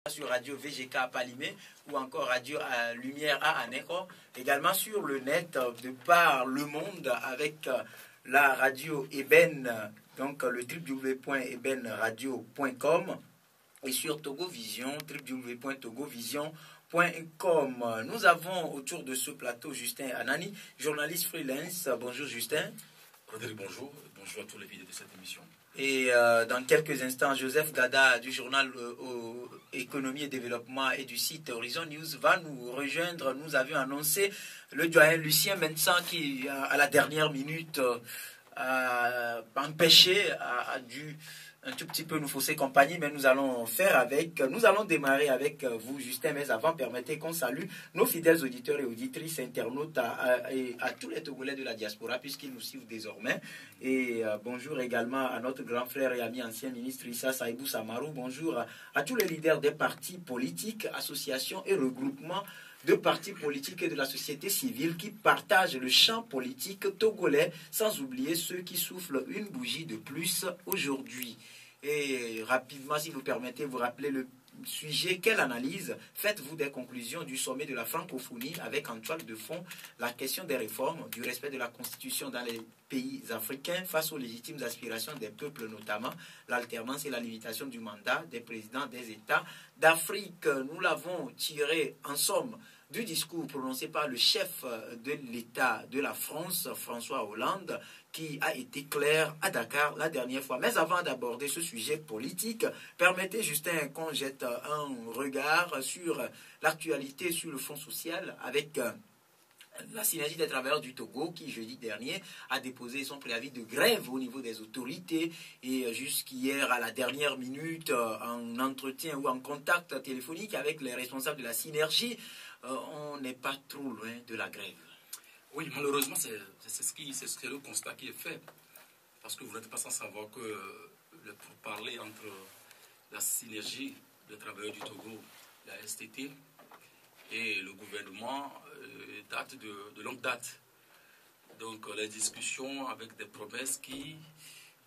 sur Radio VGK à Palimé ou encore Radio Lumière à Aneko, également sur le net de par le monde avec la radio Eben, donc le www.ebenradio.com et sur Togo Vision, www.togovision.com. Nous avons autour de ce plateau Justin Anani, journaliste freelance. Bonjour Justin. Rodrigue, bonjour. Bonjour à tous les vidéos de cette émission. Et dans quelques instants, Joseph Gada du journal Économie et Développement et du site Horizon News va nous rejoindre. Nous avions annoncé le doyen Lucien Vincent qui, à la dernière minute, empêché, a dû un tout petit peu nous fausser compagnie, mais nous allons démarrer avec vous, Justin. Mais avant, permettez qu'on salue nos fidèles auditeurs et auditrices, internautes et à tous les Togolais de la diaspora, puisqu'ils nous suivent désormais. Et bonjour également à notre grand frère et ami ancien ministre Issa Saïbou Samarou. Bonjour à tous les leaders des partis politiques, associations et regroupements de partis politiques et de la société civile qui partagent le champ politique togolais, sans oublier ceux qui soufflent une bougie de plus aujourd'hui. Et rapidement, si vous permettez, vous rappeler le sujet. Quelle analyse faites-vous des conclusions du sommet de la francophonie avec en toile de fond la question des réformes, du respect de la Constitution dans les pays africains face aux légitimes aspirations des peuples, notamment l'alternance et la limitation du mandat des présidents des États d'Afrique? Nous l'avons tiré en somme du discours prononcé par le chef de l'État de la France, François Hollande, qui a été clair à Dakar la dernière fois. Mais avant d'aborder ce sujet politique, permettez, Justin, qu'on jette un regard sur l'actualité, sur le front social, avec la synergie des travailleurs du Togo qui, jeudi dernier, a déposé son préavis de grève au niveau des autorités et jusqu'hier, à la dernière minute, en entretien ou en contact téléphonique avec les responsables de la synergie, on n'est pas trop loin de la grève. Oui, malheureusement, c'est le constat qui est fait. Parce que vous n'êtes pas sans savoir que le pourparler entre la synergie des travailleurs du Togo, la STT, et le gouvernement date de longue date. Donc les discussions avec des promesses qui,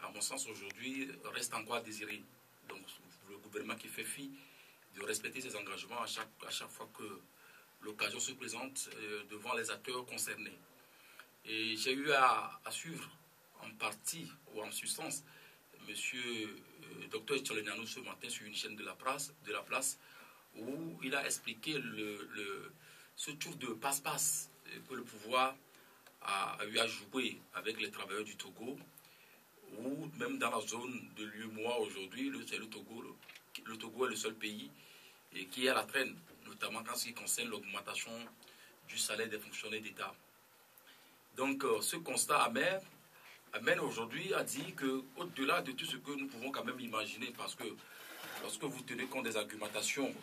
à mon sens aujourd'hui, restent encore à désirer. Donc le gouvernement qui fait fi de respecter ses engagements à chaque fois que l'occasion se présente devant les acteurs concernés. Et j'ai eu à suivre en partie ou en substance M. Dr Tcholenano ce matin sur une chaîne de la place, où il a expliqué ce tour de passe-passe que le pouvoir a eu à jouer avec les travailleurs du Togo, ou même dans la zone de l'UEMOA aujourd'hui, le Togo est le seul pays qui est à la traîne, notamment en ce qui concerne l'augmentation du salaire des fonctionnaires d'État. Donc ce constat amène aujourd'hui à dire qu'au-delà de tout ce que nous pouvons quand même imaginer, parce que lorsque vous tenez compte des argumentations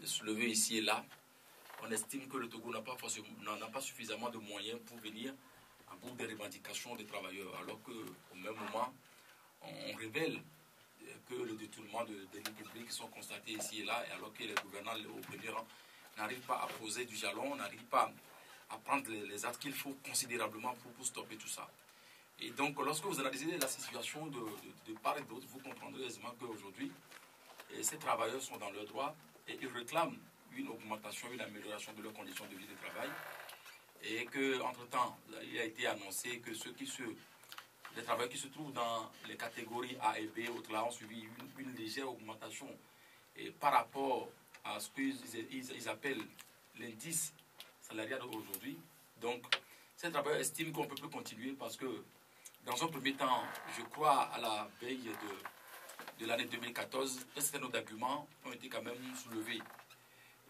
soulevées ici et là, on estime que le Togo n'a pas suffisamment de moyens pour venir en bout des revendications des travailleurs, alors qu'au même moment, on révèle que le détournement des deniers publics sont constatés ici et là, et alors que les gouvernants au premier rang n'arrivent pas à poser du jalon, n'arrivent pas à prendre les actes qu'il faut considérablement pour stopper tout ça. Et donc, lorsque vous analysez la situation de part et d'autre, vous comprendrez aisément qu'aujourd'hui, ces travailleurs sont dans leurs droits et ils réclament une augmentation, une amélioration de leurs conditions de vie de travail. Et qu'entre-temps, il a été annoncé que les travailleurs qui se trouvent dans les catégories A et B, autres-là, ont suivi une légère augmentation et par rapport à ce qu'ils appellent l'indice salarial aujourd'hui. Donc, ces travailleurs estiment qu'on ne peut plus continuer parce que, dans un premier temps, je crois à la veille de l'année 2014, un certain nombre d'arguments ont été quand même soulevés.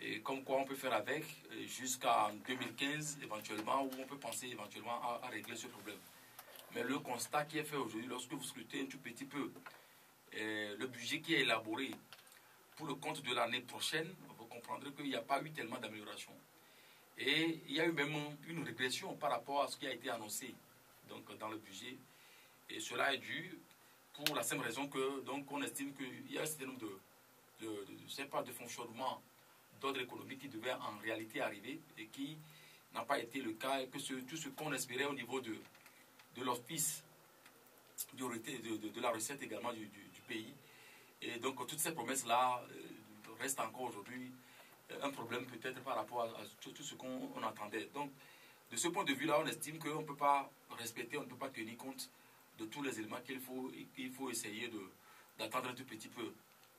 Et comme quoi on peut faire avec jusqu'en 2015 éventuellement, où on peut penser éventuellement à régler ce problème. Mais le constat qui est fait aujourd'hui, lorsque vous scrutez un tout petit peu le budget qui est élaboré pour le compte de l'année prochaine, vous comprendrez qu'il n'y a pas eu tellement d'amélioration. Et il y a eu même une régression par rapport à ce qui a été annoncé donc, dans le budget. Et cela est dû pour la simple raison que donc, on estime qu'il y a un certain nombre de fonctionnement d'ordre économique qui devait en réalité arriver et qui n'a pas été le cas, et que tout ce qu'on espérait au niveau de l'office de la recette également du pays. Et donc toutes ces promesses-là reste encore aujourd'hui un problème peut-être par rapport à tout ce qu'on attendait. Donc, de ce point de vue-là, on estime qu'on ne peut pas respecter, on ne peut pas tenir compte de tous les éléments qu'il faut essayer d'attendre un tout petit peu.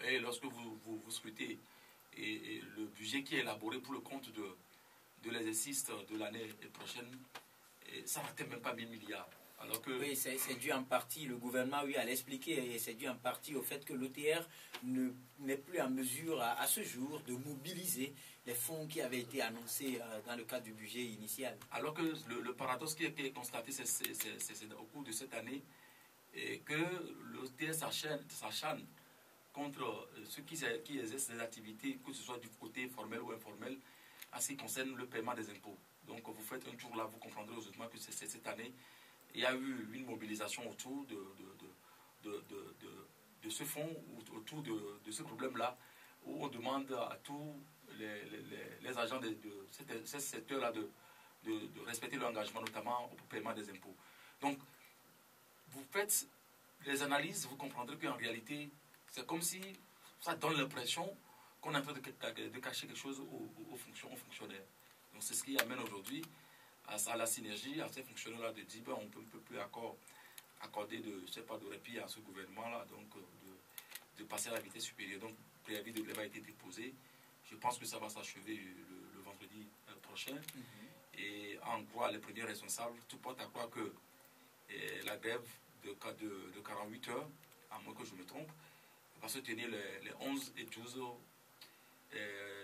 Et lorsque vous scrutez et le budget qui est élaboré pour le compte de l'exercice de l'année prochaine, ça n'atteint même pas 1000 milliards. Alors que... Oui, c'est dû en partie, le gouvernement à l'expliquer, et c'est dû en partie au fait que l'OTR n'est plus en mesure à ce jour de mobiliser les fonds qui avaient été annoncés dans le cadre du budget initial. Alors que le paradoxe qui a été constaté au cours de cette année est que l'OTR s'acharne contre ceux qui exercent des activités, que ce soit du côté formel ou informel, en ce qui concerne le paiement des impôts. Donc vous faites un tour là, vous comprendrez heureusement que cette année, il y a eu une mobilisation autour de ce fonds, autour de ce problème-là, où on demande à tous les agents de ce secteur-là de respecter l'engagement, notamment au paiement des impôts. Donc, vous faites les analyses, vous comprendrez qu'en réalité, c'est comme si ça donne l'impression qu'on est en train de cacher quelque chose aux fonctionnaires. Donc, c'est ce qui amène aujourd'hui à la synergie, à ces fonctionnaires-là de dire on ne peut plus accorder de répit à ce gouvernement-là, donc de passer à la vitesse supérieure. Donc, le préavis de grève a été déposé. Je pense que ça va s'achever le vendredi prochain. Et en quoi les premiers responsables, tout porte à croire que la grève de 48 heures, à moins que je me trompe, va se tenir les 11 et 12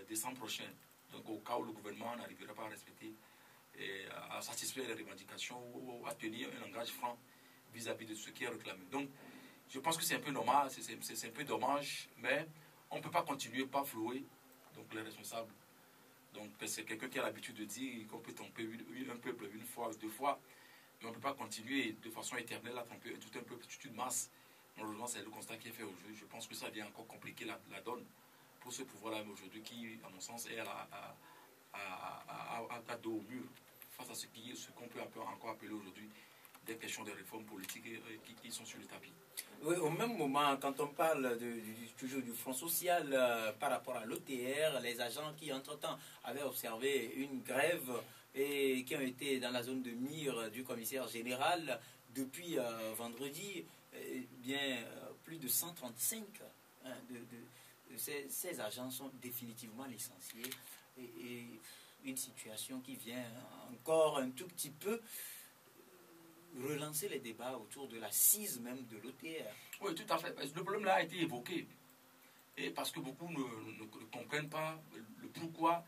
décembre prochain. Donc, au cas où le gouvernement n'arrivera pas à respecter et à satisfaire les revendications ou à tenir un langage franc vis-à-vis de ce qui est réclamé. Donc, je pense que c'est un peu normal, c'est un peu dommage, mais on ne peut pas continuer par flouer donc, les responsables. Donc, c'est quelqu'un qui a l'habitude de dire qu'on peut tromper un peuple une fois, deux fois, mais on ne peut pas continuer de façon éternelle à tromper tout un peuple, toute une masse. Malheureusement, c'est le constat qui est fait aujourd'hui. Je pense que ça vient encore compliquer la donne pour ce pouvoir-là aujourd'hui qui, à mon sens, est à dos au mur face à ce qu'on peut encore appeler aujourd'hui des questions de réformes politiques qui sont sur le tapis. Oui, au même moment, quand on parle toujours du Front social par rapport à l'OTR, les agents qui, entre-temps, avaient observé une grève et qui ont été dans la zone de mire du commissaire général depuis vendredi, plus de 135 de ces agents sont définitivement licenciés. Et une situation qui vient encore un tout petit peu relancer les débats autour de l'assise même de l'OTR. Oui, tout à fait. Le problème là a été évoqué. Et parce que beaucoup ne comprennent pas le pourquoi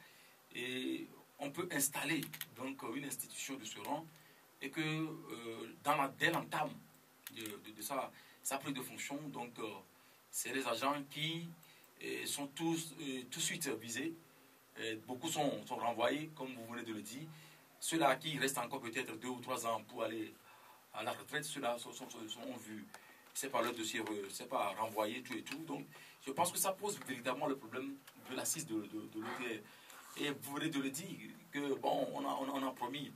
et on peut installer donc, une institution de ce rang et que dès l'entame de sa prise de fonction, donc c'est les agents qui sont tous tout de suite visés. Beaucoup sont renvoyés, comme vous venez de le dire. Ceux-là qui restent encore peut-être 2 ou 3 ans pour aller à la retraite, ceux-là sont vus. C'est pas leur dossier, c'est pas renvoyé, tout et tout. Donc, je pense que ça pose véritablement le problème de l'assise de l'OTR. Et vous venez de le dire, que bon, on a promis.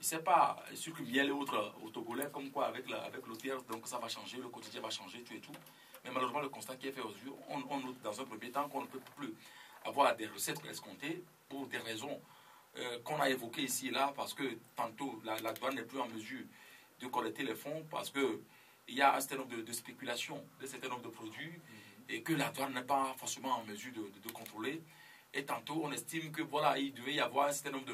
C'est pas sucre, miel et autres au Togolais, comme quoi avec l'OTR, donc ça va changer, le quotidien va changer, tout et tout. Mais malheureusement, le constat qui est fait aujourd'hui, on note dans un premier temps qu'on ne peut plus avoir des recettes escomptées pour des raisons qu'on a évoquées ici et là, parce que tantôt la douane n'est plus en mesure de collecter les fonds, parce qu'il y a un certain nombre de spéculations, un certain nombre de produits, et que la douane n'est pas forcément en mesure de contrôler. Et tantôt, on estime que voilà, il devait y avoir un certain nombre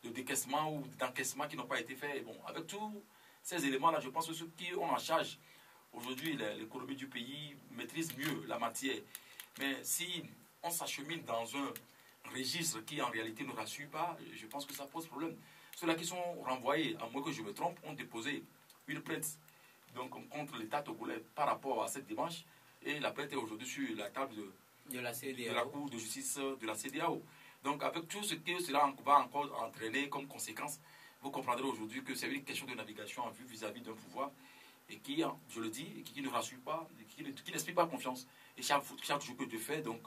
de décaissements ou d'encaissements qui n'ont pas été faits. Et bon, avec tous ces éléments-là, je pense que ceux qui ont en charge aujourd'hui l'économie du pays maîtrisent mieux la matière. Mais si on s'achemine dans un registre qui en réalité ne rassure pas, je pense que ça pose problème. Ceux-là qui sont renvoyés, à moins que je me trompe, ont déposé une plainte donc, contre l'État togolais par rapport à cette démarche. Et la plainte est aujourd'hui sur la table de la Cour de justice de la CEDEAO. Donc avec tout ce que cela va encore entraîner comme conséquence, vous comprendrez aujourd'hui que c'est une question de navigation en vue vis-à-vis d'un pouvoir et qui, je le dis, qui ne rassure pas, qui n'explique pas confiance. Et chaque jour que je fais, donc,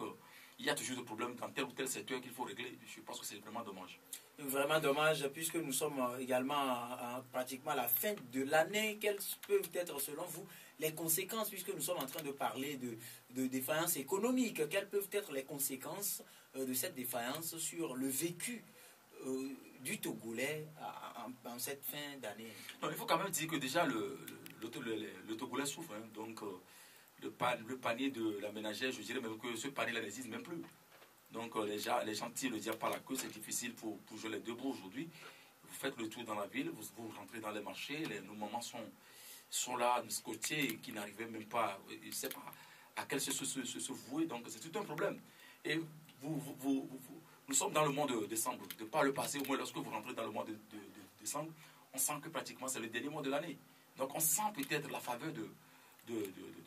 il y a toujours des problèmes dans tel ou tel secteur qu'il faut régler. Je pense que c'est vraiment dommage. Vraiment dommage, puisque nous sommes également pratiquement à la fin de l'année. Quelles peuvent être, selon vous, les conséquences, puisque nous sommes en train de parler de défaillance économique, quelles peuvent être les conséquences de cette défaillance sur le vécu du Togolais en cette fin d'année? Il faut quand même dire que déjà le Togolais souffre. Hein, donc le panier de la ménagère, je dirais même que ce panier-là n'existe même plus. Donc les gens tirent le diable par la queue, c'est difficile pour jouer les deux bouts aujourd'hui. Vous faites le tour dans la ville, vous rentrez dans les marchés, nos mamans sont là, scottiers, qui n'arrivaient même pas, ils ne savent pas à quel se vouer. Donc c'est tout un problème. Et nous sommes dans le mois de décembre. De par le passé, au moins lorsque vous rentrez dans le mois de décembre, on sent que pratiquement c'est le dernier mois de l'année. Donc on sent peut-être la faveur de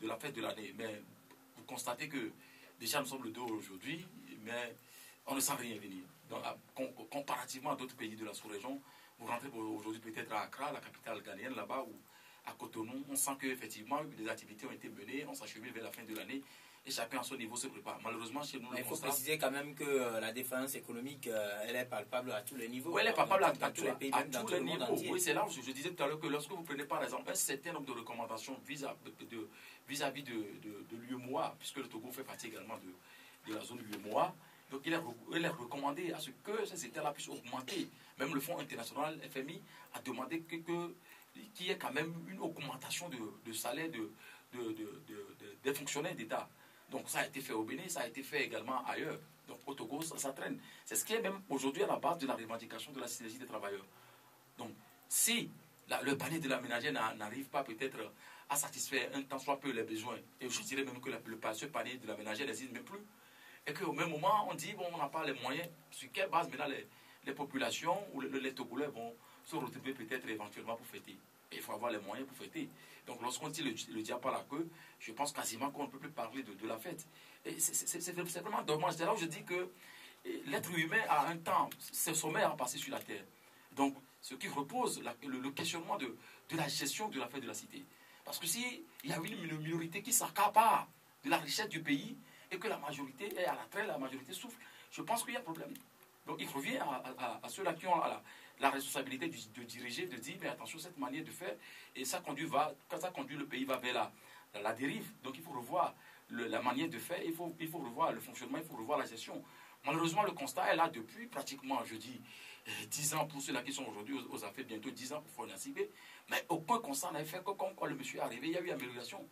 la fête de l'année. Mais vous constatez que déjà nous sommes le 2 aujourd'hui, mais on ne sent rien venir. Donc, comparativement à d'autres pays de la sous-région, vous rentrez aujourd'hui peut-être à Accra, la capitale ghanéenne, là-bas, ou à Cotonou, on sent qu'effectivement, des activités ont été menées, on s'achemine vers la fin de l'année, et chacun à son niveau se prépare. Malheureusement, chez nous, il faut préciser quand même que la défaillance économique, elle est palpable à tous les niveaux. Oui, elle est palpable à tous les pays, à tous les niveaux. Entier. Oui, c'est là où je disais tout à l'heure que lorsque vous prenez par exemple un certain nombre de recommandations vis-à-vis de l'UEMOA, puisque le Togo fait partie également de la zone UEMOA, donc il est recommandé à ce que ces États-là puissent augmenter. Même le Fonds international FMI a demandé qu'il y ait quand même une augmentation de salaire des fonctionnaires d'État. Donc ça a été fait au Bénin, ça a été fait également ailleurs. Donc au Togo, ça traîne. C'est ce qui est même aujourd'hui à la base de la revendication de la synergie des travailleurs. Donc si le panier de la ménagère n'arrive pas peut-être à satisfaire un tant soit peu les besoins, et je dirais même que ce panier de la ménagère n'existe même plus, et qu'au même moment on dit bon, on n'a pas les moyens, sur quelle base maintenant les populations ou les Togolais vont se retrouver peut-être éventuellement pour fêter. Et il faut avoir les moyens pour fêter. Donc lorsqu'on tire le diable par la queue, je pense quasiment qu'on ne peut plus parler de la fête. Et c'est vraiment dommage. C'est là où je dis que l'être humain a un temps, c'est sommaire à passer sur la terre. Donc ce qui repose le questionnement de la gestion de la fête de la cité. Parce que s'il y a une minorité qui s'accapare de la richesse du pays et que la majorité est à la traîne, la majorité souffre, je pense qu'il y a problème. Donc il revient à ceux-là qui ont la responsabilité de diriger, de dire mais attention, cette manière de faire, et ça conduit le pays vers la dérive. Donc il faut revoir la manière de faire, il faut revoir le fonctionnement, il faut revoir la gestion. Malheureusement, le constat est là depuis pratiquement, je dis, 10 ans pour ceux-là qui sont aujourd'hui aux affaires, bientôt 10 ans pour Fournier, mais aucun constat n'a fait que quand le monsieur est arrivé, il y a eu amélioration.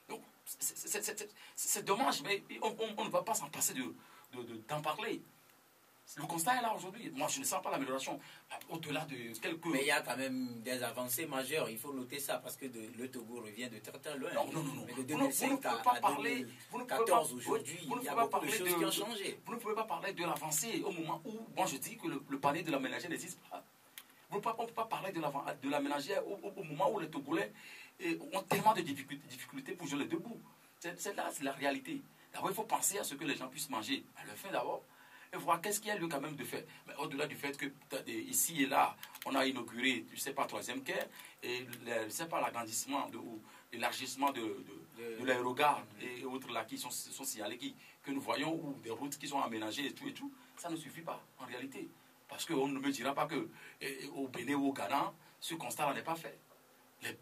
Donc c'est dommage, mais on ne va pas s'en passer d'en parler. Le constat est là aujourd'hui. Moi, je ne sens pas l'amélioration. Au-delà de quelques... Mais il y a quand même des avancées majeures. Il faut noter ça parce que le Togo revient de très très loin. Non. Mais de 2005 à 2014 aujourd'hui, il y a beaucoup de choses qui ont changé. Vous ne pouvez pas parler de l'avancée au moment où, moi je dis que le panier de la ménagère n'existe pas. On ne peut pas parler de la ménagère au moment où les Togolais ont tellement de difficultés pour jouer les deux bouts. C'est la réalité. D'abord, il faut penser à ce que les gens puissent manger. À le faire d'abord. Et voir qu'est-ce qu'il y a lieu quand même de faire. Mais au-delà du fait que ici et là, on a inauguré, je ne sais pas, troisième quai, et je ne sais pas, l'agrandissement ou l'élargissement de l'aérogare et autres là qui sont signalés, que nous voyons, ou des routes qui sont aménagées et tout, ça ne suffit pas en réalité. Parce qu'on ne me dira pas qu'au Bénin ou au Ghana, ce constat-là n'est pas fait.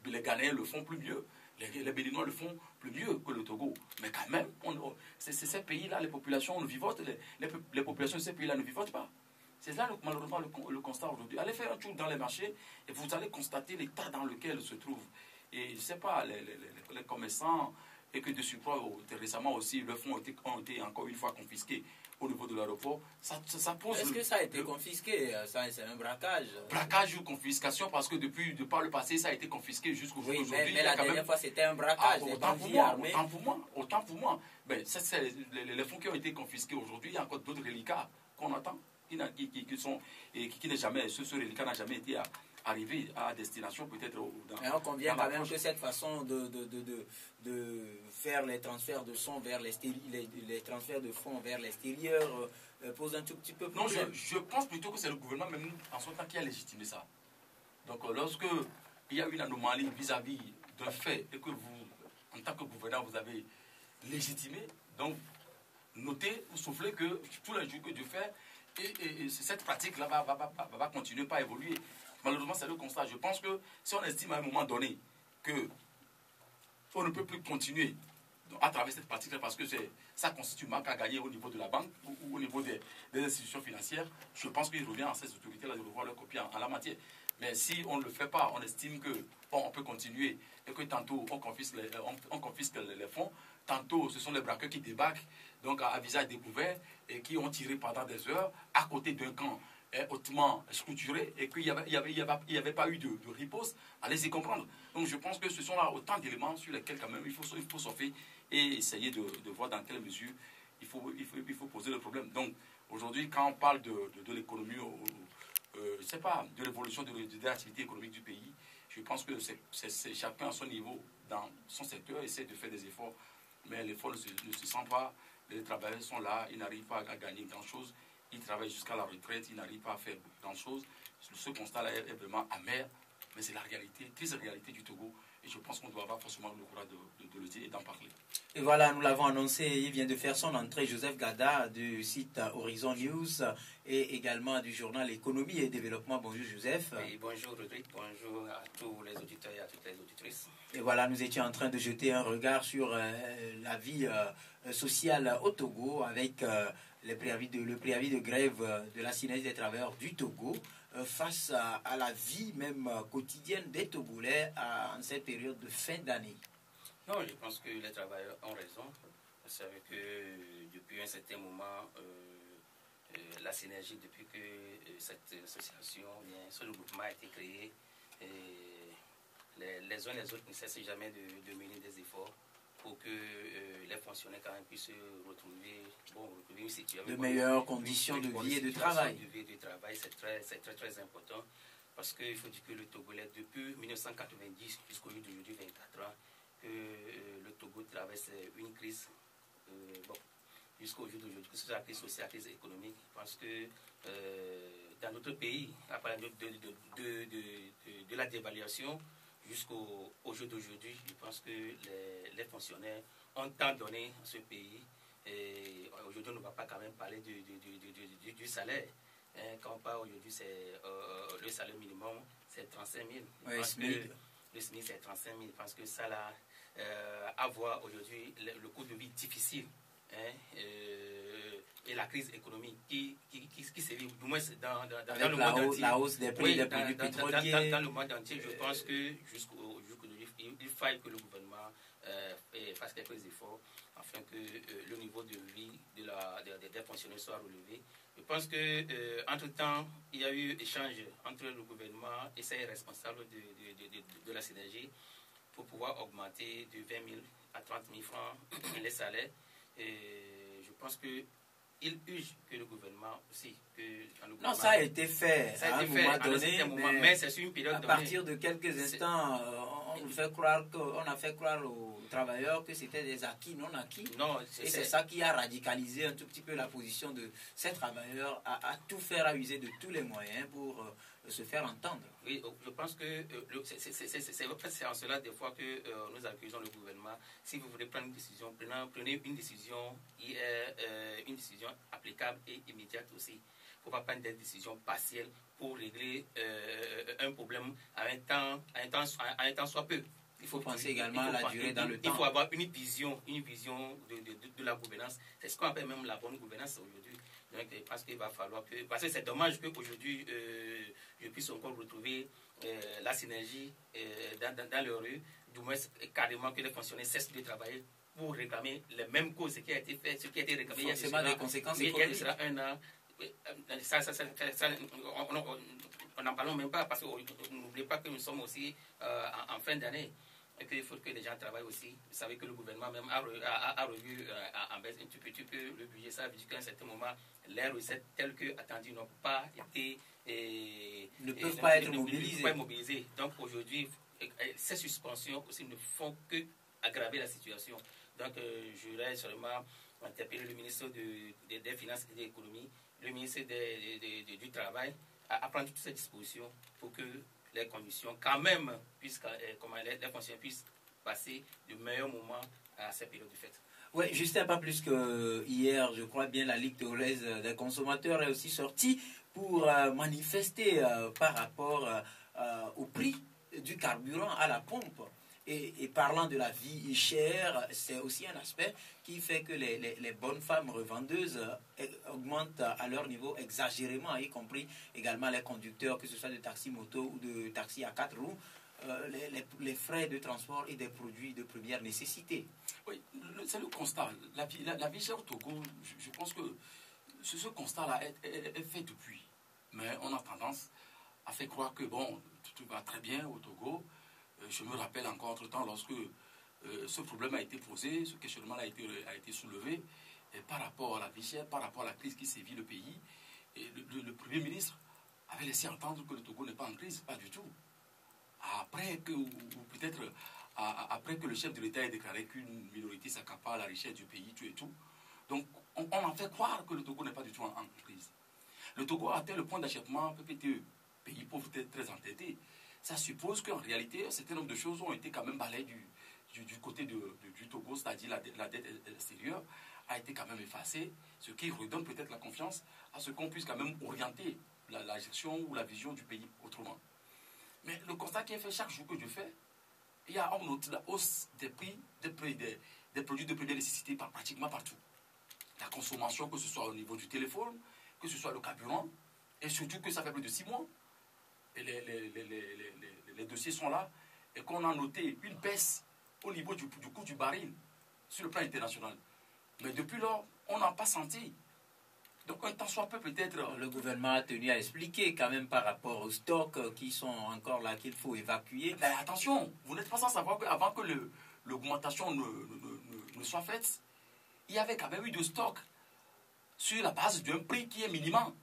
Les Ghanéens le font plus mieux. Les Béninois le font plus mieux que le Togo. Mais quand même, c'est ces pays-là, les populations ne vivotent, les populations de ces pays-là ne vivotent pas. C'est là malheureusement le constat aujourd'hui. Allez faire un tour dans les marchés et vous allez constater l'état dans lequel se trouvent. Et je ne sais pas, les commerçants, et que de surcroît, récemment aussi, leurs fonds ont été encore une fois confisqués au niveau de l'aéroport. Ça pose... Est-ce que ça a été confisqué? C'est un braquage. Braquage ou confiscation, parce que de par le passé, ça a été confisqué jusqu'au jour d'aujourd'hui. Mais la dernière fois, c'était un braquage. Autant pour moi. Ben, les fonds qui ont été confisqués aujourd'hui, il y a encore d'autres reliquats qu'on attend, qui n'est jamais... Ce reliquat n'a jamais été arrivé à destination, peut-être... Mais on convient quand même que cette façon de faire les transferts de fonds vers les transferts de fonds vers l'extérieur pose un tout petit peu plus. Non, je pense plutôt que c'est le gouvernement même en son temps qui a légitimé ça. Donc lorsque il y a une anomalie vis-à-vis d'un fait et que vous, en tant que gouverneur, vous avez légitimé, donc noter ou souffler que tous les jours que Dieu fait, et cette pratique-là va continuer, pas évoluer. Malheureusement, c'est le constat. Je pense que si on estime à un moment donné que on ne peut plus continuer à travers cette pratique-là parce que ça constitue manque à gagner au niveau de la banque ou au niveau des institutions financières, je pense qu'il revient à ces autorités-là de revoir leur copie en la matière. Mais si on ne le fait pas, on estime que on peut continuer et que tantôt on confisque les fonds, tantôt ce sont les braqueurs qui débarquent donc à visage découvert et qui ont tiré pendant des heures à côté d'un camp hautement structuré et qu'il n'y avait pas eu de riposte, allez-y comprendre. Donc je pense que ce sont là autant d'éléments sur lesquels quand même il faut surfer et essayer de voir dans quelle mesure il faut poser le problème. Donc aujourd'hui, quand on parle de l'économie, je ne sais pas, de l'évolution de l'activité économique du pays, je pense que c'est chacun à son niveau, dans son secteur, essaie de faire des efforts, mais l'effort ne se sent pas. Les travailleurs sont là, ils n'arrivent pas à gagner grand-chose. Ils travaillent jusqu'à la retraite, ils n'arrivent pas à faire grand-chose. Ce constat-là est vraiment amer, mais c'est la réalité, triste réalité du Togo. Et je pense qu'on doit avoir forcément le courage de le dire et d'en parler. Et voilà, nous l'avons annoncé, il vient de faire son entrée, Joseph Gada, du site Horizon News et également du journal Économie et Développement. Bonjour Joseph. Oui, bonjour Rodrigue, bonjour à tous les auditeurs et à toutes les auditrices. Et voilà, nous étions en train de jeter un regard sur la vie sociale au Togo avec le préavis de grève de la Synergie des travailleurs du Togo face à la vie même quotidienne des Togolais en cette période de fin d'année. Non, je pense que les travailleurs ont raison. Vous savez que depuis un certain moment, la Synergie, depuis que cette association, ce regroupement a été créé, les uns et les autres ne cessent jamais de mener des efforts pour que les fonctionnaires quand même puissent retrouver une situation. De meilleures conditions de vie et de travail. C'est très important parce qu'il faut dire que le Togolais, depuis 1990 jusqu'au jour d'aujourd'hui, 24 ans, que le Togo traverse une crise, jusqu'au jour d'aujourd'hui, que ce soit la crise sociale, la crise économique. Je pense que dans notre pays, après de la dévaluation jusqu'au jour d'aujourd'hui, je pense que les fonctionnaires ont tant donné à ce pays. Et aujourd'hui, on ne va pas quand même parler du salaire. Quand on parle aujourd'hui, le salaire minimum, c'est 35 000. Oui, le SMIC, c'est 35 000. Je pense que ça, là, avoir aujourd'hui le coût de vie difficile et la crise économique qui sévit, du moins dans le monde entier. La hausse des prix des produits pétroliers. Dans le monde entier, je pense que jusqu'au il faille que le gouvernement fasse quelques efforts afin que le niveau de vie des fonctionnaires soit relevé. Je pense qu'entre-temps, il y a eu échange entre le gouvernement et ses responsables de la Synergie pour pouvoir augmenter de 20 000 à 30 000 francs les salaires. Et je pense qu'il urge que le gouvernement aussi... Non, ça a été fait à un moment donné, mais c'est sur une période à partir de quelques instants, on a fait croire aux travailleurs que c'était des acquis non acquis. Non, et c'est ça qui a radicalisé un tout petit peu la position de ces travailleurs à tout faire, à user de tous les moyens pour se faire entendre. Oui, je pense que c'est en cela des fois que nous accusons le gouvernement. Si vous voulez prendre une décision, prenez une décision qui est une décision applicable et immédiate aussi. Il ne faut pas prendre des décisions partielles pour régler un problème à un temps soit peu. Il faut penser également à la durée dans le temps. Il faut avoir une vision de la gouvernance. C'est ce qu'on appelle même la bonne gouvernance aujourd'hui. Donc, parce qu'il va falloir que... Parce que c'est dommage qu'aujourd'hui, je puisse encore retrouver la Synergie dans les rues, du moins carrément que les fonctionnaires cessent de travailler pour réclamer les mêmes causes, ce qui a été fait, ce qui a été réclamé. Forcément, des conséquences économiques. Il y a un an. On n'en parlons même pas parce que n'oubliez pas que nous sommes aussi en fin d'année et qu'il faut que les gens travaillent aussi. Vous savez que le gouvernement même a revu en baisse un tout petit peu le budget. Ça veut dire qu'à un certain moment, les recettes telles que attendues n'ont pas été... ne peuvent pas être mobilisées. Donc aujourd'hui, ces suspensions aussi ne font que aggraver la situation. Donc je voudrais seulement interpeller le ministre des Finances et de l'Économie, le ministre du Travail, à prendre toutes ces dispositions pour que les conditions, quand même, les fonctionnaires puissent passer de meilleurs moments à cette période de fête. Oui, Justin, pas plus que hier, je crois bien, la Ligue togolaise des consommateurs est aussi sortie pour manifester par rapport au prix du carburant à la pompe. Et parlant de la vie chère, c'est aussi un aspect qui fait que les bonnes femmes revendeuses augmentent à leur niveau exagérément, y compris également les conducteurs, que ce soit de taxi moto ou de taxi à 4 roues, les frais de transport et des produits de première nécessité. Oui, c'est le constat. La vie chère au Togo, je pense que ce constat-là est fait depuis. Mais on a tendance à faire croire que bon, tout va très bien au Togo. Je me rappelle encore entre-temps lorsque ce problème a été posé, ce questionnement a été soulevé et par rapport à la vie chère, par rapport à la crise qui sévit le pays. Et le Premier ministre avait laissé entendre que le Togo n'est pas en crise, pas du tout. Après que, ou peut-être après que le chef de l'État ait déclaré qu'une minorité s'accapare la richesse du pays, tout et tout. Donc, on en fait croire que le Togo n'est pas du tout en crise. Le Togo a atteint le point d'achèvement PPTE, pays pauvre très entêté. Ça suppose qu'en réalité, un certain nombre de choses ont été quand même balayées du côté du Togo, c'est-à-dire la dette extérieure a été quand même effacée, ce qui redonne peut-être la confiance à ce qu'on puisse quand même orienter la gestion ou la vision du pays autrement. Mais le constat qui est fait chaque jour que je fais, il y a en note la hausse des prix des produits de première nécessité pratiquement partout. La consommation, que ce soit au niveau du téléphone, que ce soit le carburant, et surtout que ça fait plus de 6 mois. Et les dossiers sont là, et qu'on a noté une baisse au niveau du coût du baril sur le plan international. Mais depuis lors, on n'a pas senti. Donc un temps soit peu peut-être... Le gouvernement a tenu à expliquer quand même par rapport aux stocks qui sont encore là, qu'il faut évacuer. Mais attention, vous n'êtes pas sans savoir qu'avant que l'augmentation ne soit faite, il y avait quand même eu de stocks sur la base d'un prix qui est minimum.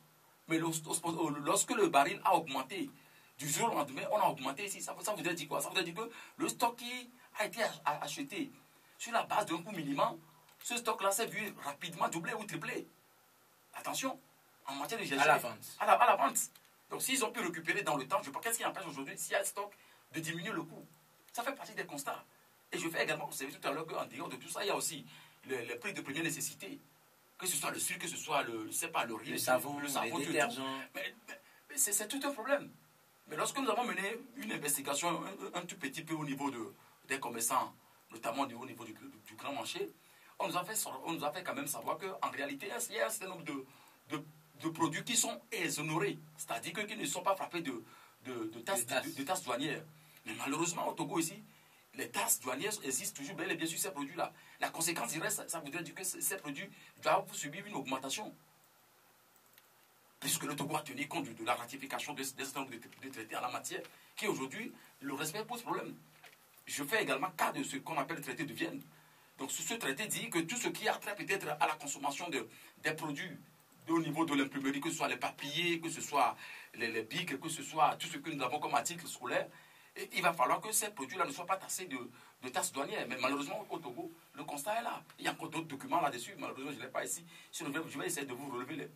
Mais lorsque le baril a augmenté, du jour au lendemain, on a augmenté ici. Ça voudrait dire quoi? Ça voudrait dire que le stock qui a été acheté sur la base d'un coût minimum, ce stock-là s'est vu rapidement doubler ou tripler. Attention, en matière de gestion. À la vente. À la vente. Donc s'ils ont pu récupérer dans le temps, je ne sais pas qu'est-ce qui empêche aujourd'hui, s'il y a un stock, de diminuer le coût. Ça fait partie des constats. Et je fais également, vous savez tout à l'heure qu'en dehors de tout ça, il y a aussi les prix de première nécessité. Que ce soit le sucre, que ce soit le riz, le savon, les détergents. Mais c'est tout un problème. Mais lorsque nous avons mené une investigation un tout petit peu au niveau des commerçants, notamment au niveau du grand marché, on nous a fait quand même savoir qu'en réalité, il y a un certain nombre de produits qui sont exonérés, c'est-à-dire qui ne sont pas frappés de taxes douanières. Mais malheureusement, au Togo ici, les taxes douanières existent toujours bel et bien sur ces produits-là. La conséquence directe, ça voudrait dire que ces produits doivent subir une augmentation. Puisque le Togo a tenu compte de la ratification de certain nombre de traités en la matière, qui aujourd'hui, le respect pose problème. Je fais également cas de ce qu'on appelle le traité de Vienne. Donc ce traité dit que tout ce qui a trait peut-être à la consommation des produits au niveau de l'imprimerie, que ce soit les papiers, que ce soit les bics, que ce soit tout ce que nous avons comme articles scolaires, et il va falloir que ces produits-là ne soient pas taxés de taxes douanières. Mais malheureusement, au Togo, le constat est là. Il y a encore d'autres documents là-dessus. Malheureusement, je ne l'ai pas ici. Si je vais essayer de vous relever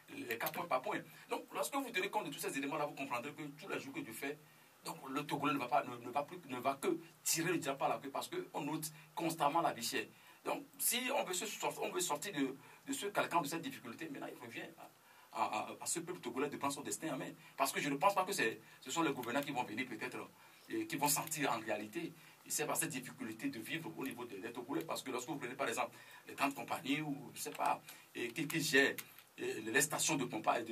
les cas point par point. Donc, lorsque vous tenez compte de tous ces éléments-là, vous comprendrez que tous les jours que je fais, donc le Togolais ne va que tirer le diable par la queue parce qu'on note constamment la vie chère. Donc, si on veut sortir de ce calcan, de cette difficulté, maintenant il revient à ce peuple togolais de prendre son destin en main. Parce que je ne pense pas que ce sont les gouvernants qui vont venir peut-être, qui vont sentir en réalité, c'est par cette difficulté de vivre au niveau des Togolais. Parce que lorsque vous prenez par exemple les grandes compagnies ou je ne sais pas, qui gèrent les stations de pompage,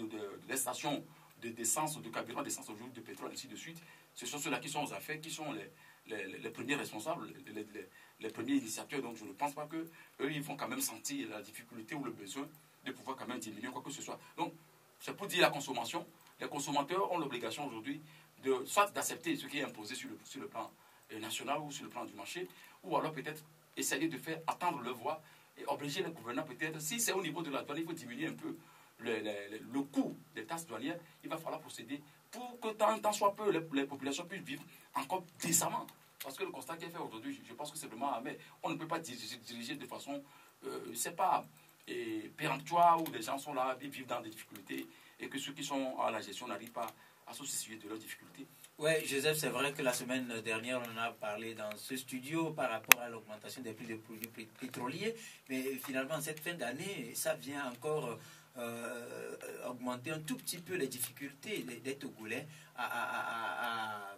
les stations d'essence, de carburant, d'essence aujourd'hui, de pétrole, ainsi de suite, ce sont ceux-là qui sont aux affaires, qui sont les premiers responsables, les premiers initiateurs. Donc je ne pense pas qu'eux, ils vont quand même sentir la difficulté ou le besoin de pouvoir quand même diminuer quoi que ce soit. Donc, c'est pour dire la consommation. Les consommateurs ont l'obligation aujourd'hui soit d'accepter ce qui est imposé sur le plan national ou sur le plan du marché, ou alors peut-être essayer de faire attendre leur voix et obliger les gouvernants peut-être, si c'est au niveau de la douane, il faut diminuer un peu le coût des taxes douanières, il va falloir procéder pour que tant soit peu les populations puissent vivre encore décemment. Parce que le constat qui est fait aujourd'hui, je pense que c'est vraiment amer. On ne peut pas diriger de façon, c'est pas péremptoire où les gens sont là, ils vivent dans des difficultés et que ceux qui sont à la gestion n'arrivent pas à se soucier de leurs difficultés. Oui, Joseph, c'est vrai que la semaine dernière, on en a parlé dans ce studio par rapport à l'augmentation des prix des produits pétroliers. Mais finalement, cette fin d'année, ça vient encore augmenter un tout petit peu les difficultés des Togolais à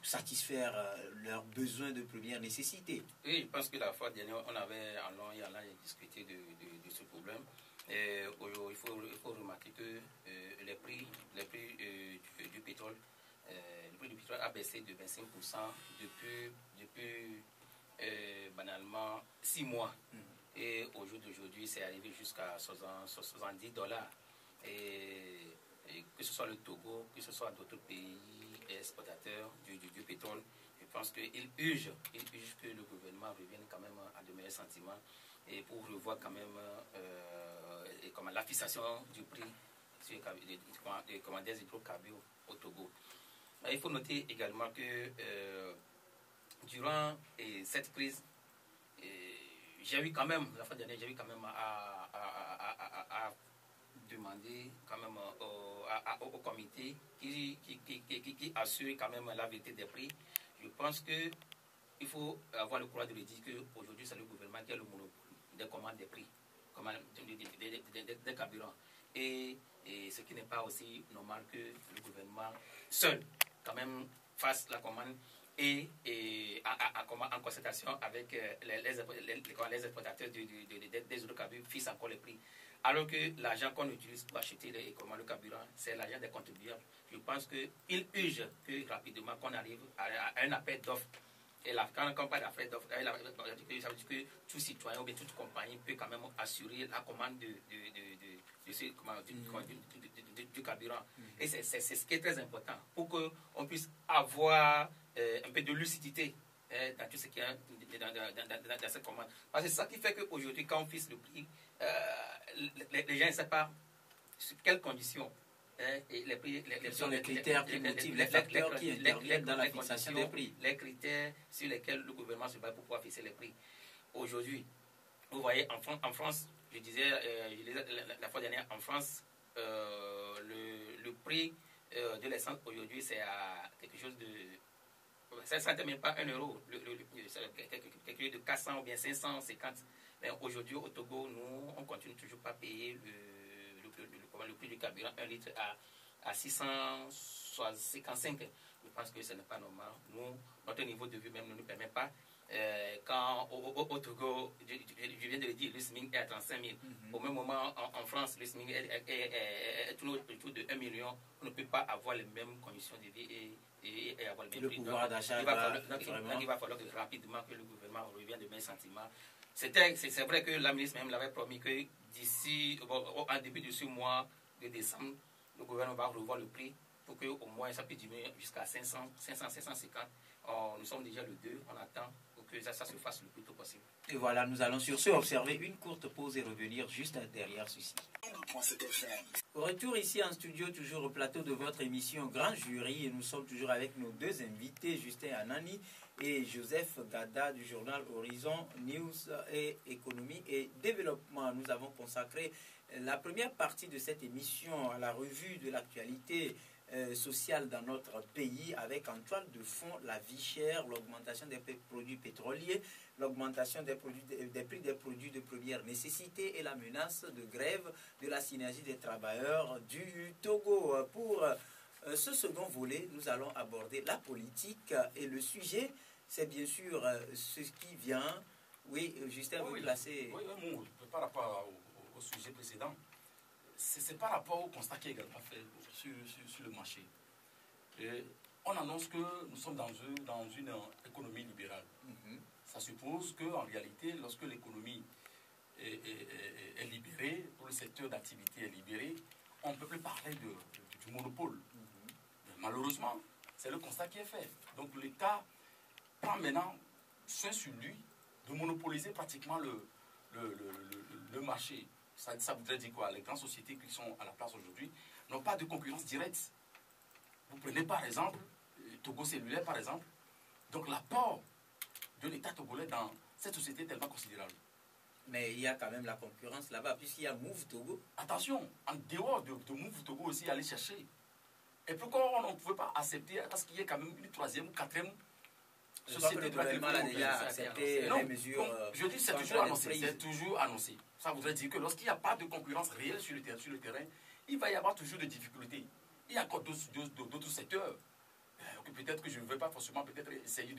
satisfaire leurs besoins de première nécessité. Oui, je pense que la fois dernière, on avait en long et en large discuté de ce problème. Et il faut remarquer que les prix du pétrole, le prix du pétrole a baissé de 25% depuis banalement 6 mois. Et au jour d'aujourd'hui, c'est arrivé jusqu'à $70. Et que ce soit le Togo, que ce soit d'autres pays exportateurs du pétrole, je pense qu'ils urgent que le gouvernement revienne quand même à de meilleurs sentiments et pour revoir quand même la fixation du prix des hydrocarbures au Togo. Il faut noter également que durant cette crise, j'ai eu quand même, la fois dernière, j'ai eu quand même à demander quand même au comité qui assure quand même la vérité des prix. Je pense qu'il faut avoir le courage de le dire qu'aujourd'hui, c'est le gouvernement qui a le monopole des commandes des prix, des carburants. Et ce qui n'est pas aussi normal que le gouvernement seul, quand même, fasse la commande et en concertation avec les exportateurs des hydrocarbures fixent encore les prix. Alors que l'argent qu'on utilise pour acheter le carburant, c'est l'argent des contribuables. Je pense qu'il urge que rapidement qu'on arrive à un appel d'offres. Et là, quand on parle d'appel d'offres, ça veut dire que tout citoyen ou bien toute compagnie peut quand même assurer la commande du carburant. Et c'est ce qui est très important pour qu'on puisse avoir un peu de lucidité dans tout ce qui est dans cette commande. Parce que c'est ça qui fait qu'aujourd'hui, quand on fixe le prix, les gens ne savent pas sur quelles conditions. Et Quels sont les critères qui motivent, les facteurs qui interviennent dans la fixation des prix. Les critères sur lesquels le gouvernement se bat pour pouvoir fixer les prix. Aujourd'hui, vous voyez, en France, je disais la fois dernière, en France, le prix de l'essence aujourd'hui, c'est à quelque chose de... Ça ne même pas 1 euro, quelque chose de 400 ou bien 550. Mais aujourd'hui, au Togo, nous, on continue toujours pas à payer le prix du carburant, 1 litre à 655. Je pense que ce n'est pas normal. Nous, notre niveau de vie même ne nous permet pas. Quand au Togo, je viens de le dire, le SMIC est à 35 000. Au même moment, en France, le SMIC est autour de 1 million. On ne peut pas avoir les mêmes conditions de vie et avoir le même prix. Pouvoir d'achat. Il va falloir que rapidement que le gouvernement revienne de mes sentiments. C'est vrai que la ministre même l'avait promis que d'ici, en début de ce mois de décembre, le gouvernement va revoir le prix pour qu'au moins ça puisse diminuer jusqu'à 500, 550. Nous sommes déjà le 2, on attend pour que ça se fasse le plus tôt possible. Et voilà, nous allons sur ce observer une courte pause et revenir juste derrière ceci. Au retour ici en studio, toujours au plateau de votre émission Grand Jury, et nous sommes toujours avec nos deux invités, Justin Anani et Joseph Gada du journal Horizon News et Économie et Développement. Nous avons consacré la première partie de cette émission à la revue de l'actualité sociale dans notre pays avec en toile de fond la vie chère, l'augmentation des produits pétroliers, l'augmentation des prix des produits de première nécessité et la menace de grève de la synergie des travailleurs du Togo. Pour ce second volet, nous allons aborder la politique et le sujet, c'est bien sûr ce qui vient. Oui, Justin, vous placez... Oui, par rapport au sujet précédent, c'est par rapport au constat qui est également fait sur le marché. Et on annonce que nous sommes dans une économie libérale. Ça suppose qu'en réalité, lorsque l'économie est libérée, où le secteur d'activité est libéré, on ne peut plus parler du monopole. Malheureusement, c'est le constat qui est fait. Donc l'État prend maintenant soin sur lui de monopoliser pratiquement le marché. Ça voudrait dire quoi? Les grandes sociétés qui sont à la place aujourd'hui n'ont pas de concurrence directe. Vous prenez par exemple Togo Cellulaire par exemple. Donc l'apport de l'État togolais dans cette société est tellement considérable. Mais il y a quand même la concurrence là-bas, puisqu'il y a Move Togo. Attention, en dehors de Move Togo aussi, aller chercher. Et pourquoi on ne pouvait pas accepter, parce qu'il y a quand même une troisième ou quatrième société le gouvernement a déjà accepté les mesures. Je dis c'est toujours annoncé. C'est toujours annoncé. Ça voudrait dire que lorsqu'il n'y a pas de concurrence réelle sur le terrain, il va y avoir toujours des difficultés. Il y a encore d'autres secteurs que peut-être que je ne vais pas forcément peut-être essayer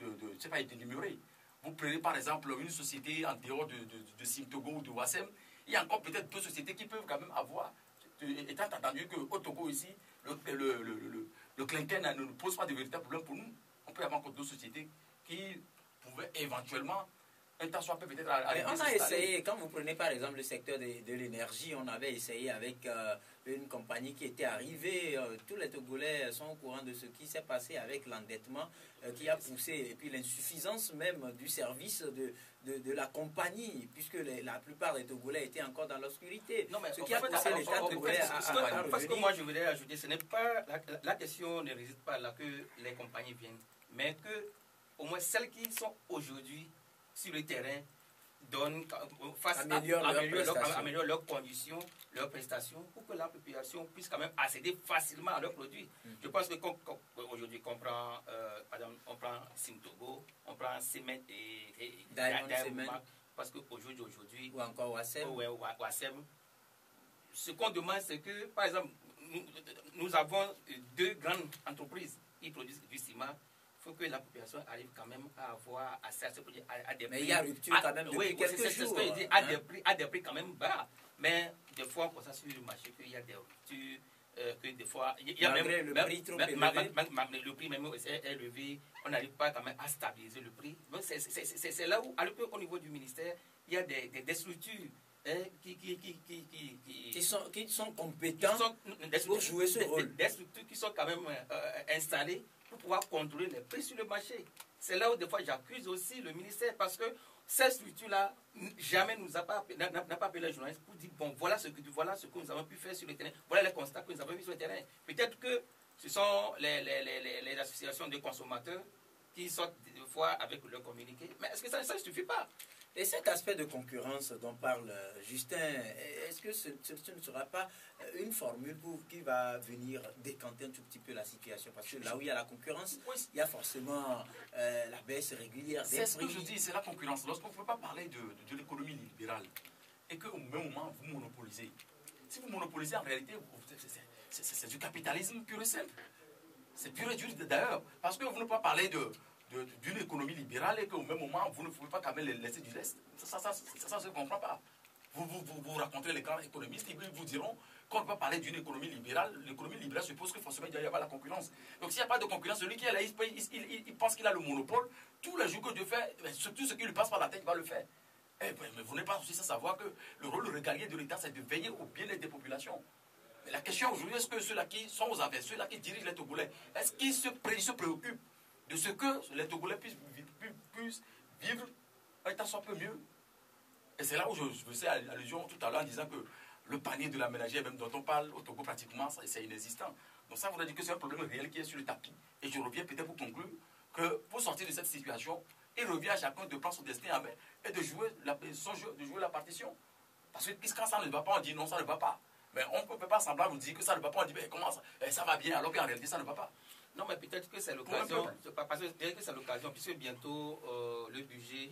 je sais pas, d'énumérer. Vous prenez par exemple une société en dehors de Simtogo ou de Wassem, il y a encore peut-être deux sociétés qui peuvent quand même avoir, étant entendu qu'au Togo ici, le clinquet ne nous pose pas de véritables problèmes pour nous. On peut avoir encore deux sociétés qui pouvaient éventuellement un temps soit peut-être arriver. On a essayé, quand vous prenez par exemple le secteur de l'énergie, on avait essayé avec une compagnie qui était arrivée. Tous les Togolais sont au courant de ce qui s'est passé avec l'endettement qui a poussé, et puis l'insuffisance même du service de la compagnie, puisque la plupart des Togolais étaient encore dans l'obscurité. Ce qui a poussé l'État togolais à revenir. Parce que moi je voudrais ajouter, ce n'est pas la question ne réside pas là que les compagnies viennent, mais que au moins celles qui sont aujourd'hui sur le terrain améliorent leurs conditions, leurs prestations, pour que la population puisse quand même accéder facilement à leurs produits. Je pense que aujourd'hui, on prend Simtogo, on prend Cement et Diamond, parce qu'aujourd'hui, ou encore Wassem, ce qu'on demande, c'est que, par exemple, nous avons deux grandes entreprises qui produisent du ciment. Il faut que la population arrive quand même à avoir accès à ce produit à des prix. Mais il y a rupture quand même depuis quelques jours. À des prix quand même bas. Mais des fois, on constate sur le marché qu'il y a des ruptures, que des fois... Il y a malgré le prix trop élevé. Le prix même est élevé, on n'arrive pas quand même à stabiliser le prix. Donc c'est là où, alors qu'au niveau du ministère, il y a des structures qui sont compétents pour jouer ce rôle. Des structures qui sont quand même installées pour pouvoir contrôler les prix sur le marché. C'est là où des fois j'accuse aussi le ministère, parce que cette structure-là jamais n'a pas appelé les journalistes pour dire bon, voilà ce que nous avons pu faire sur le terrain, voilà les constats que nous avons vu sur le terrain. Peut-être que ce sont les associations de consommateurs qui sortent des fois avec leur communiqué, mais est-ce que ça ne suffit pas? Et cet aspect de concurrence dont parle Justin, est-ce que ce ne sera pas une formule qui va venir décanter un tout petit peu la situation? Parce que là où il y a la concurrence, il y a forcément la baisse régulière des prix. C'est ce que je dis, c'est la concurrence. Lorsqu'on ne peut pas parler de l'économie libérale et qu'au même moment vous monopolisez, si vous monopolisez en réalité, c'est du capitalisme pur et simple. C'est pur et dur d'ailleurs. Parce que vous ne pouvez pas parler d'une économie libérale et qu'au même moment, vous ne pouvez pas quand même laisser du reste. Ça ne se comprend pas. Vous racontez les grands économistes, ils vous diront qu'on ne peut pas parler d'une économie libérale. L'économie libérale suppose que forcément il doit y avoir la concurrence. Donc s'il n'y a pas de concurrence, celui qui est là, il pense qu'il a le monopole. Tous les jours que Dieu fait, tout ce qui lui passe par la tête, il va le faire. Mais vous n'êtes pas aussi sans savoir que le rôle régalien de l'État, c'est de veiller au bien-être des populations. Mais la question aujourd'hui, est-ce que ceux-là qui sont aux affaires, ceux-là qui dirigent les Togolais, est-ce qu'ils se préoccupent de ce que les Togolais puissent vivre un temps soit peu mieux? Et c'est là où je faisais allusion tout à l'heure en disant que le panier de la ménagère, même dont on parle au Togo pratiquement, c'est inexistant. Donc ça voudrait dire que c'est un problème réel qui est sur le tapis. Et je reviens peut-être pour conclure que pour sortir de cette situation, il revient à chacun de prendre son destin en main et de jouer la partition. Parce que quand ça ne va pas, on dit non, ça ne va pas. Mais on ne peut pas sembler vous dire que ça ne va pas, on dit comment ça va bien, alors qu'en réalité ça ne va pas. Non, mais peut-être que c'est l'occasion, parce que c'est l'occasion, puisque bientôt le budget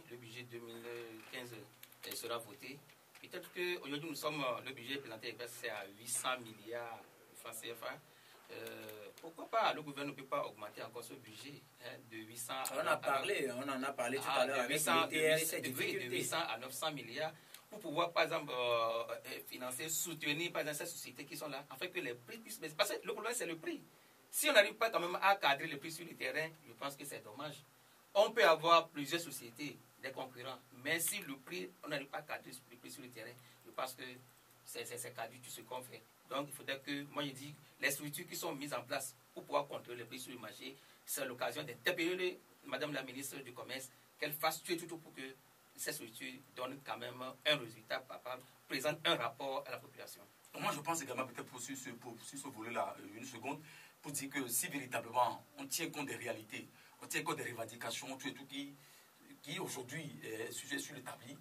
2015 sera voté. Peut-être qu'aujourd'hui, le budget présenté c'est à 800 milliards de francs CFA. Pourquoi pas le gouvernement ne peut pas augmenter encore ce budget de 800 on en a parlé tout à l'heure avec de 800 à 900 milliards pour pouvoir, par exemple, financer, soutenir, par exemple, ces sociétés qui sont là, afin que les prix puissent baisser. Parce que le problème, c'est le prix. Si on n'arrive pas quand même à cadrer le prix sur le terrain, je pense que c'est dommage. On peut avoir plusieurs sociétés, des concurrents, mais si le prix, on n'arrive pas à cadrer le prix sur le terrain, je pense que c'est cadrer tout ce qu'on fait. Donc il faudrait que, moi je dis, les structures qui sont mises en place pour pouvoir contrôler les prix sur le marché, c'est l'occasion d'interpeller Madame la ministre du Commerce, qu'elle fasse tout pour que ces structures donnent quand même un résultat, présentent un rapport à la population. Moi je pense également peut-être pour ce volet-là, une seconde, pour dire que si véritablement on tient compte des réalités, on tient compte des revendications, tout qui aujourd'hui est sujet sur le tapis,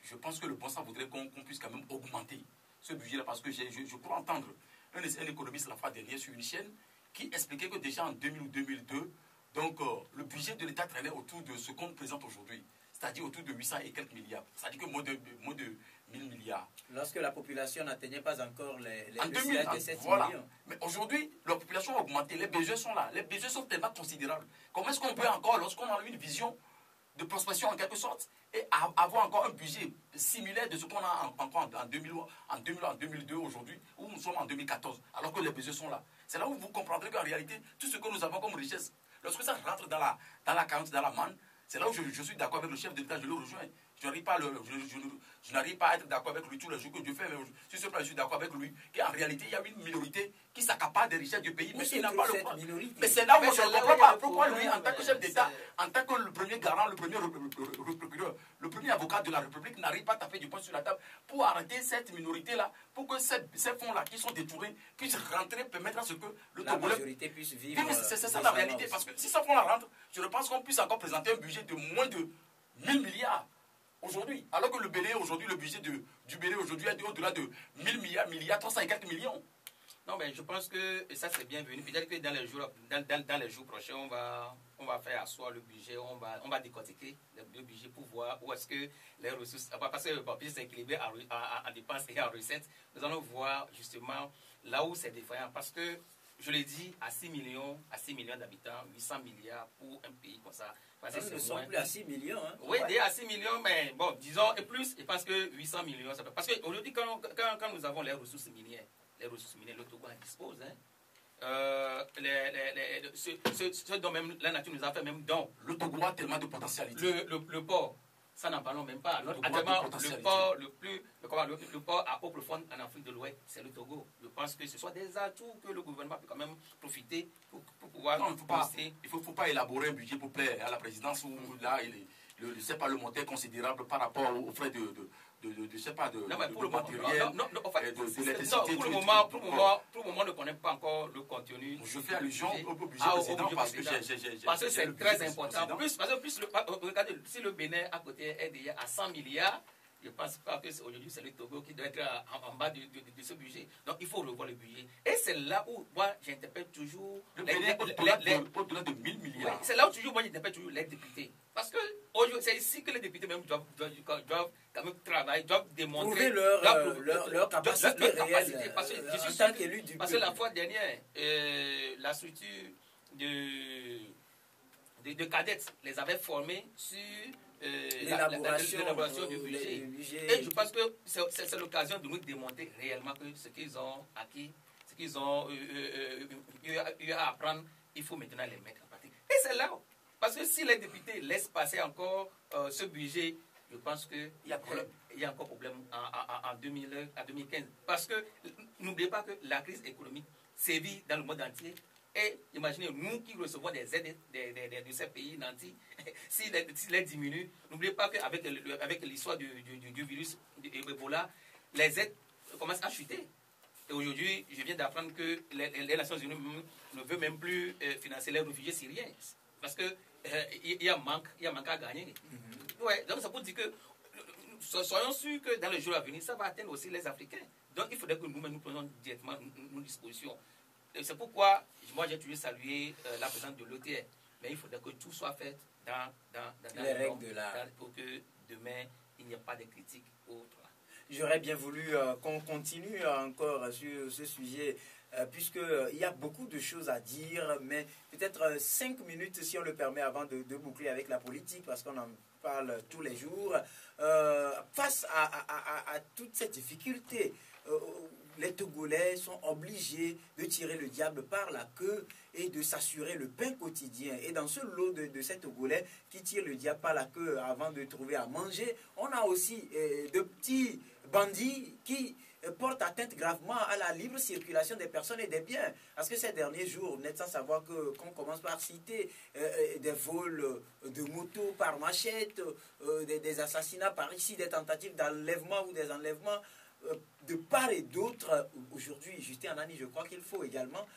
je pense que le bon sens voudrait qu'on puisse quand même augmenter ce budget-là, parce que je crois entendre un économiste la fois dernière sur une chaîne qui expliquait que déjà en 2000 ou 2002, donc le budget de l'État traînait autour de ce qu'on présente aujourd'hui, c'est-à-dire autour de 800 et quelques milliards, c'est-à-dire que moins de 1000 milliards. Lorsque la population n'atteignait pas encore les en 2000, 7 voilà. millions. Mais aujourd'hui, la population a augmenté, les besoins sont là, les besoins sont tellement considérables. Comment est-ce qu'on peut encore, lorsqu'on a une vision de prospection en quelque sorte, et avoir encore un budget similaire de ce qu'on a encore en 2000, en 2002 aujourd'hui, où nous sommes en 2014, alors que les besoins sont là. C'est là où vous comprendrez qu'en réalité, tout ce que nous avons comme richesse, lorsque ça rentre dans la carte, dans la manne, c'est là où je suis d'accord avec le chef de l'État, je le rejoins. Je n'arrive pas à être d'accord avec lui tous les jours que Dieu fait, mais sur ce plan, je suis d'accord avec lui qu'en réalité, il y a une minorité qui s'accapare des richesses du pays, mais qui n'a pas le droit. Mais c'est là où je ne comprends pas pourquoi lui, en tant que chef d'État, en tant que le premier garant, le premier procureur, le premier avocat de la République, n'arrive pas à taper du poing sur la table pour arrêter cette minorité-là, pour que ces fonds-là qui sont détournés puissent rentrer, permettre à ce que le Togolais... La majorité puisse vivre... C'est ça la réalité, parce que si ces fonds-là rentrent, je pense qu'on puisse encore présenter un budget de moins de 1000 milliards. Aujourd'hui, alors que le Bénin aujourd'hui, le budget du Bénin aujourd'hui est au-delà de 1000 milliards, 300 et quelques millions. Non, mais je pense que ça c'est bienvenu. Peut-être que dans les jours prochains, on va faire asseoir le budget, on va décortiquer le budget pour voir où est-ce que les ressources, parce que le budget c'est équilibré en dépenses et en recettes, nous allons voir justement là où c'est défaillant. Parce que, je l'ai dit, à 6 millions d'habitants, 800 milliards pour un pays comme ça. Nous ne sommes plus à 6 millions. Hein. Oui, déjà à 6 millions, mais bon, disons, et plus, je pense que 800 millions, ça peut. Parce qu'aujourd'hui, quand nous avons les ressources minières, le Togo en dispose. Hein. Ce dont même la nature nous a fait même don. Le Togo a tellement de potentialité. Le port, ça n'en parlons même pas. Actuellement, le port à eau profonde en Afrique de l'Ouest, c'est le Togo. Je pense que ce sont des atouts que le gouvernement peut quand même profiter pour pouvoir... Non, il ne faut pas élaborer un budget pour plaire à la présidence où là, c'est pas le montant considérable par rapport aux frais de matériel, de l'électricité. Pour le moment, on ne connaît pas encore le contenu. Je fais allusion au budget précédent parce que c'est très important. Regardez, si le Bénin à côté est déjà à 100 milliards, je ne pense pas qu'aujourd'hui c'est le Togo qui doit être en bas de ce budget. Donc il faut revoir le budget. Et c'est là où moi j'interpelle toujours le Bénin au-delà de 1000 milliards. C'est là où toujours moi j'interpelle toujours les députés. Parce que c'est ici que les députés même doivent quand même travailler, doivent démontrer leur capacité réelle parce que en tant qu'élu du peuple. Parce que la fois dernière, la structure de cadettes les avait formés sur l'élaboration du budget. Et je pense que c'est l'occasion de nous démontrer réellement que ce qu'ils ont acquis, ce qu'ils ont eu à apprendre, il faut maintenant les mettre en pratique. Et c'est là, parce que si les députés laissent passer encore ce budget, je pense qu'il y a encore problème en 2015. Parce que n'oubliez pas que la crise économique sévit dans le monde entier. Et imaginez, nous qui recevons des aides de ces pays nantis, s'ils les diminuent, n'oubliez pas qu'avec l'histoire du virus Ebola, les aides commencent à chuter. Et aujourd'hui, je viens d'apprendre que les Nations Unies ne veulent même plus financer les réfugiés syriens. Parce qu'il y a un manque à gagner. Ouais, donc ça peut dire que soyons sûrs que dans les jours à venir, ça va atteindre aussi les Africains. Donc il faudrait que nous-mêmes nous prenions directement nos dispositions. C'est pourquoi moi j'ai toujours salué la présence de l'OTR. Mais il faudrait que tout soit fait dans les règles de l'art pour que demain il n'y ait pas de critiques autres. J'aurais bien voulu qu'on continue encore sur ce sujet, puisqu'il y a beaucoup de choses à dire, mais peut-être 5 minutes si on le permet avant de boucler avec la politique, parce qu'on en parle tous les jours. Face à toute cette difficulté, les Togolais sont obligés de tirer le diable par la queue et de s'assurer le pain quotidien. Et dans ce lot de ces Togolais qui tirent le diable par la queue avant de trouver à manger, on a aussi de petits bandits qui portent atteinte gravement à la libre circulation des personnes et des biens. Parce que ces derniers jours, vous n'êtes sans savoir qu'on commence par citer des vols de motos par machette, des assassinats par ici, des tentatives d'enlèvement ou des enlèvements. De part et d'autre, aujourd'hui, Justin Anani, je crois qu'il faut également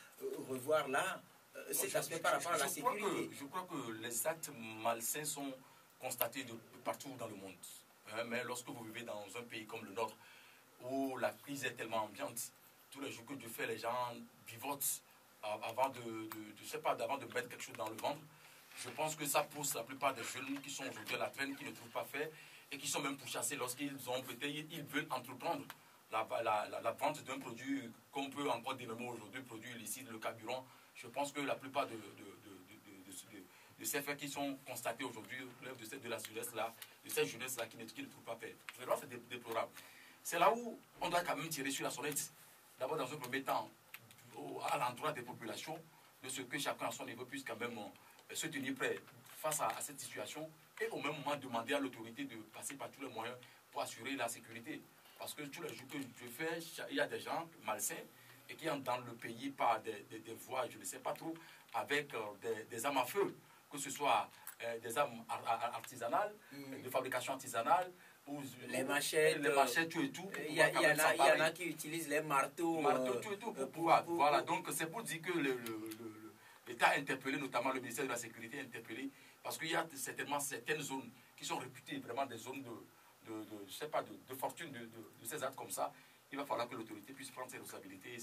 revoir là cet aspect par rapport à la sécurité. Je crois que les actes malsains sont constatés de partout dans le monde. Mais lorsque vous vivez dans un pays comme le nôtre, où la crise est tellement ambiante, tous les jours que Dieu fait, les gens vivotent avant avant de mettre quelque chose dans le ventre. Je pense que ça pousse la plupart des jeunes qui sont aujourd'hui à la traîne, qui ne trouvent pas fait, et qui sont même pourchassés lorsqu'ils ils veulent entreprendre la vente d'un produit qu'on peut encore dénommer aujourd'hui, produit illicite, le carburant. Je pense que la plupart de ces faits qui sont constatés aujourd'hui relèvent de la jeunesse-là, de cette jeunesse-là qui ne trouve pas fait. Vraiment, c'est déplorable. C'est là où on doit quand même tirer sur la sonnette. D'abord, dans un premier temps, à l'endroit des populations, de ce que chacun à son niveau puisse quand même se tenir prêt face à cette situation et au même moment demander à l'autorité de passer par tous les moyens pour assurer la sécurité. Parce que tous les jours que je fais, il y a des gens malsains et qui entrent dans le pays par des voies, je ne sais pas trop, avec des armes à feu, que ce soit des armes artisanales, de fabrication artisanale, les machettes, tout et tout. Il y en a qui utilisent les marteaux. Tout et tout pour pouvoir. Voilà, donc c'est pour dire que l'État a interpellé, notamment le ministère de la Sécurité a interpellé, parce qu'il y a certainement certaines zones qui sont réputées vraiment des zones de fortune de ces actes comme ça. Il va falloir que l'autorité puisse prendre ses responsabilités.